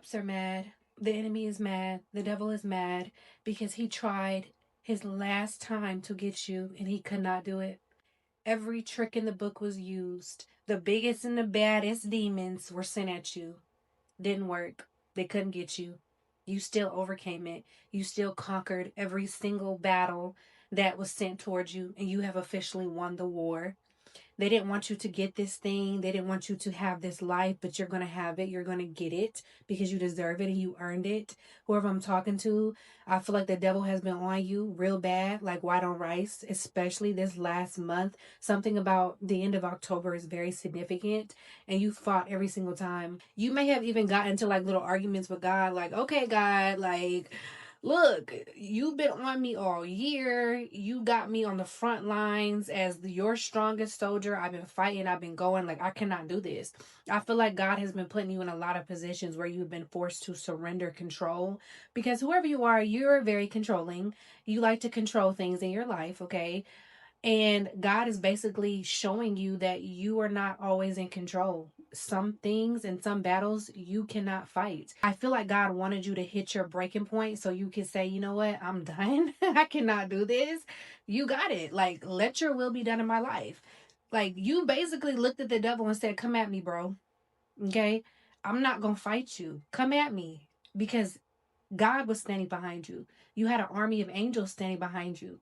groups are mad. The enemy is mad. The devil is mad because he tried his last time to get you and he could not do it. Every trick in the book was used. The biggest and the baddest demons were sent at you. Didn't work. They couldn't get you. You still overcame it. You still conquered every single battle that was sent towards you, and you have officially won the war. They didn't want you to get this thing. They didn't want you to have this life, but you're going to have it. You're going to get it because you deserve it and you earned it. Whoever I'm talking to, I feel like the devil has been on you real bad, like white on rice, especially this last month. Something about the end of October is very significant, and you fought every single time. You may have even gotten into like little arguments with God, like, okay, God, like, look, you've been on me all year. You got me on the front lines as your strongest soldier. I've been fighting. I've been going. Like, I cannot do this. I feel like God has been putting you in a lot of positions where you've been forced to surrender control because whoever you are, you're very controlling. You like to control things in your life, okay? And God is basically showing you that you are not always in control. Some things and some battles you cannot fight. I feel like God wanted you to hit your breaking point so you can say, you know what, I'm done. I cannot do this. You got it. Like, let your will be done in my life. Like, you basically looked at the devil and said, come at me, bro. Okay? I'm not going to fight you. Come at me. Because God was standing behind you. You had an army of angels standing behind you.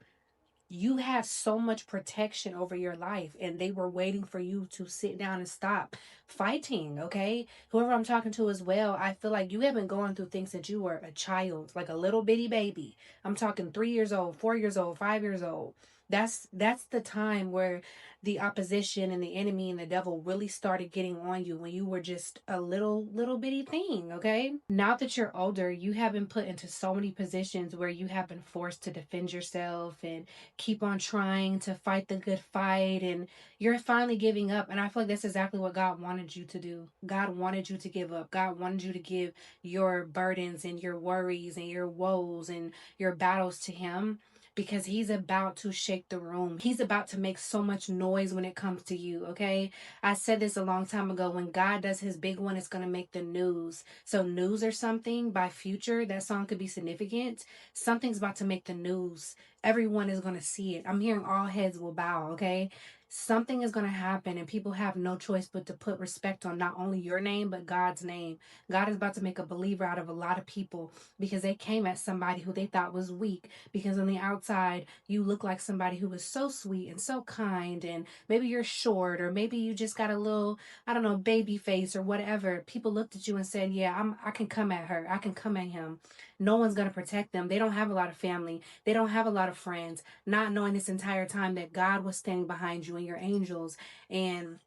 You have so much protection over your life and they were waiting for you to sit down and stop fighting. Okay, whoever I'm talking to as well, I feel like you have been going through things since you were a child, like a little bitty baby. I'm talking 3 years old, 4 years old, 5 years old. That's the time where the opposition and the enemy and the devil really started getting on you when you were just a little bitty thing. Okay, now that you're older, you have been put into so many positions where you have been forced to defend yourself and keep on trying to fight the good fight, and you're finally giving up. And I feel like that's exactly what God wanted you to do. God wanted you to give up. God wanted you to give your burdens and your worries and your woes and your battles to him, because he's about to shake the room. He's about to make so much noise when it comes to you, okay? I said this a long time ago. When God does his big one, it's going to make the news. So news or something by Future, that song could be significant. Something's about to make the news. Everyone is going to see it. I'm hearing all heads will bow, okay? Something is going to happen, and people have no choice but to put respect on not only your name, but God's name. God is about to make a believer out of a lot of people because they came at somebody who they thought was weak. Because on the outside, you look like somebody who was so sweet and so kind, and maybe you're short, or maybe you just got a little, I don't know, baby face or whatever. People looked at you and said, yeah, I can come at her. I can come at him. No one's going to protect them. They don't have a lot of family. They don't have a lot of friends, not knowing this entire time that God was standing behind you and your angels. And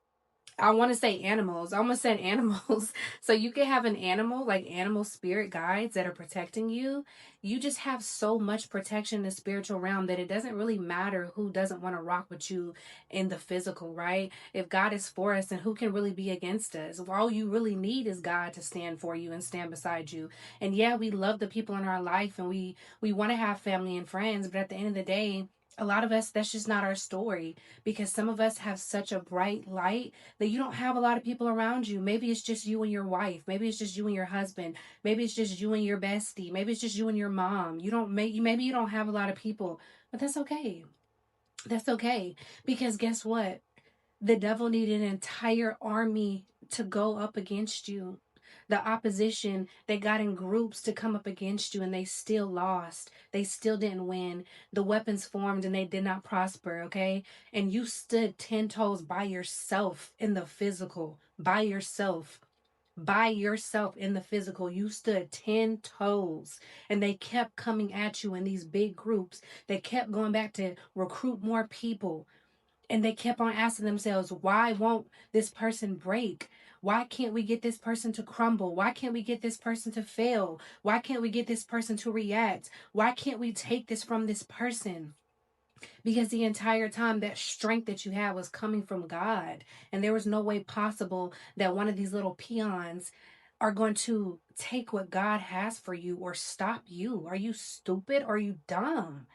I want to say animals. I almost said animals. So you can have an animal, like animal spirit guides that are protecting you. You just have so much protection in the spiritual realm that it doesn't really matter who doesn't want to rock with you in the physical, right? If God is for us, then who can really be against us? All you really need is God to stand for you and stand beside you. And yeah, we love the people in our life, and we want to have family and friends, but at the end of the day, a lot of us, that's just not our story, because some of us have such a bright light that you don't have a lot of people around you. Maybe it's just you and your wife. Maybe it's just you and your husband. Maybe it's just you and your bestie. Maybe it's just you and your mom. Maybe you don't have a lot of people, but that's okay. That's okay, because guess what? The devil needed an entire army to go up against you. The opposition, they got in groups to come up against you, and they still lost. They still didn't win. The weapons formed and they did not prosper, okay? And you stood 10 toes by yourself in the physical, by yourself in the physical. You stood 10 toes, and they kept coming at you in these big groups. They kept going back to recruit more people. And they kept on asking themselves, why won't this person break? Why can't we get this person to crumble? Why can't we get this person to fail? Why can't we get this person to react? Why can't we take this from this person? Because the entire time, that strength that you had was coming from God. And there was no way possible that one of these little peons are going to take what God has for you or stop you. Are you stupid? Or are you dumb?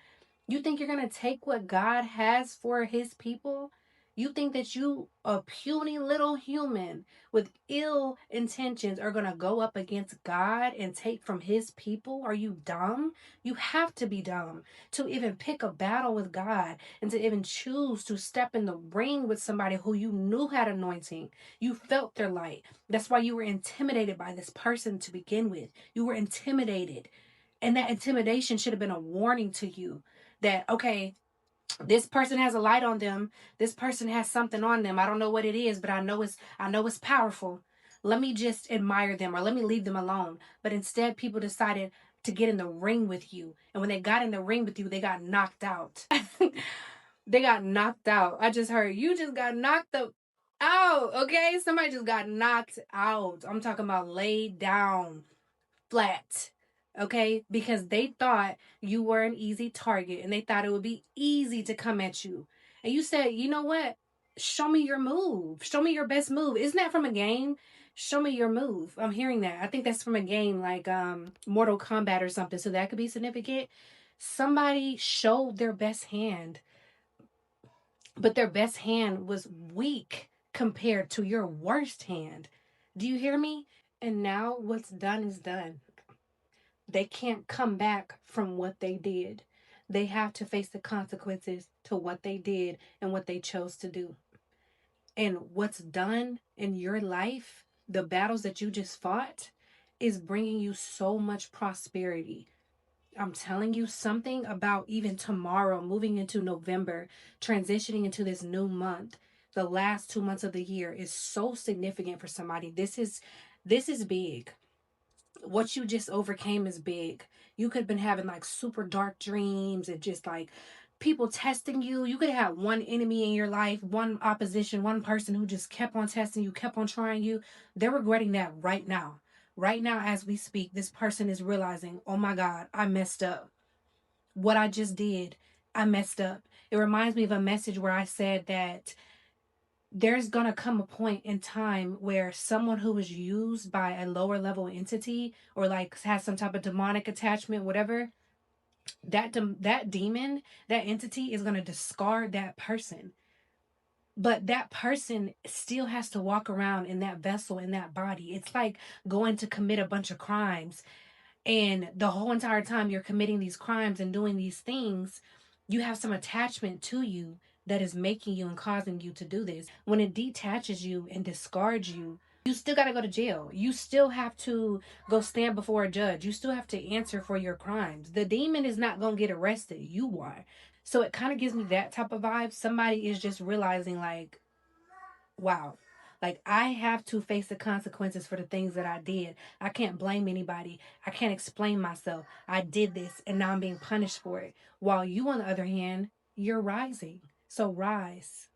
You think you're going to take what God has for his people? You think that you, a puny little human with ill intentions, are going to go up against God and take from his people? Are you dumb? You have to be dumb to even pick a battle with God and to even choose to step in the ring with somebody who you knew had anointing. You felt their light. That's why you were intimidated by this person to begin with. You were intimidated. And that intimidation should have been a warning to you that, okay, this person has a light on them. This person has something on them. I don't know what it is, but I know it's powerful. Let me just admire them or let me leave them alone. But instead people decided to get in the ring with you. And when they got in the ring with you, they got knocked out. They got knocked out. I just heard you just got knocked out. Okay? Somebody just got knocked out. I'm talking about laid down flat. Okay? Because they thought you were an easy target and they thought it would be easy to come at you. And you said, you know what? Show me your move. Show me your best move. Isn't that from a game? Show me your move. I'm hearing that. I think that's from a game like Mortal Kombat or something. So that could be significant. Somebody showed their best hand, but their best hand was weak compared to your worst hand. Do you hear me? And now what's done is done. They can't come back from what they did. They have to face the consequences to what they did and what they chose to do. And what's done in your life, the battles that you just fought, is bringing you so much prosperity. I'm telling you something about even tomorrow, moving into November, transitioning into this new month. The last 2 months of the year is so significant for somebody. This is big. What you just overcame is big. You could have been having like super dark dreams and just like people testing you. You could have had one enemy in your life, one opposition, one person who just kept on testing you, kept on trying you. They're regretting that right now. Right now, as we speak, this person is realizing, oh my God, I messed up. What I just did, I messed up. It reminds me of a message where I said that there's going to come a point in time where someone who was used by a lower level entity or like has some type of demonic attachment, whatever, that demon, that entity is going to discard that person. But that person still has to walk around in that vessel, in that body. It's like going to commit a bunch of crimes, and the whole entire time you're committing these crimes and doing these things, you have some attachment to you that is making you and causing you to do this. When it detaches you and discards you, you still got to go to jail. You still have to go stand before a judge. You still have to answer for your crimes. The demon is not going to get arrested. You are. So it kind of gives me that type of vibe. Somebody is just realizing, like, wow, like I have to face the consequences for the things that I did. I can't blame anybody. I can't explain myself. I did this and now I'm being punished for it. While you, on the other hand, you're rising. So rise.